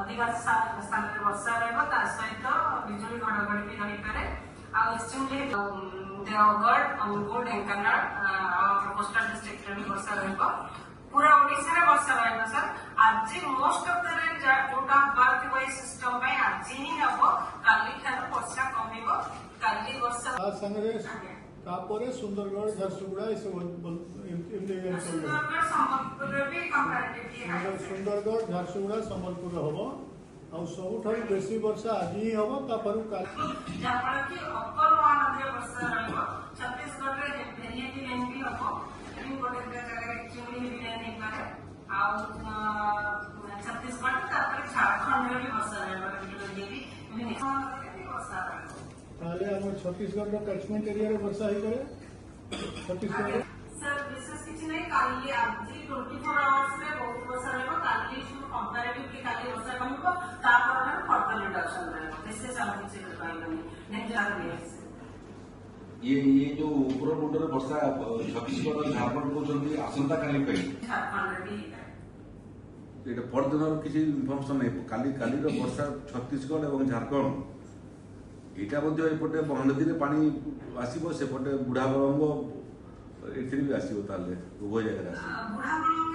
अधिकांश स्थान में वर्षा रहा सहित बिजुली घड़घड़ी भी रही पारे extremely Deogarh Anugul Dhenkanal coastal district में वर्षा रहा पूरा ओडिशा रे वर्षा रहा सर आज मोस्ट ऑफ द रेन जोटा बर्थ वाइज सिस्टम पे आज ही हबो काली ठार वर्षा कमिबो काली वर्षा संगे तापरे सुंदरगढ़ झरसुगुड़ा सुंदरगढ़ संबलपुर भी कंपैरेटिवली सुंदरगढ़ झरसुगुड़ा संबलपुर हम आ सबुठारु बेसी वर्षा आज ही हम तापर जहाँ कि अपर महानदी वर्षा रहा छत्तीसगढ़ रे वेरिएटी रेन भी हबो गोटे जगह एक्चुअली भी रेन नहीं पारे छत्तीसगढ़ झारखंड में भी वर्षा रहा वर्षा रहा छत्तीसगढ़ कैचमेंट एरिया वर्षा ही करे छत्तीसगढ़ सर विशेष किसी नहीं काली आज 24 आवर्स में बहुत वर्षा रहा काली कंपैरेटिवली काली वर्षा कमिबो तापर फर्दर रिडक्शन रहा विशेष हम किसी पाइबनी ये जो ऊपर मुंडर वर्षा छत्तीसगढ़ झारखंड कहते आसंता काली ये परदिन किसी इनफर्मेशन नहीं काली काली वर्षा छत्तीसगढ़ और झारखंड यहाँ एपटे महानदी में पानी आसपटे बुढ़ा बरंग भी आसो उभय जगह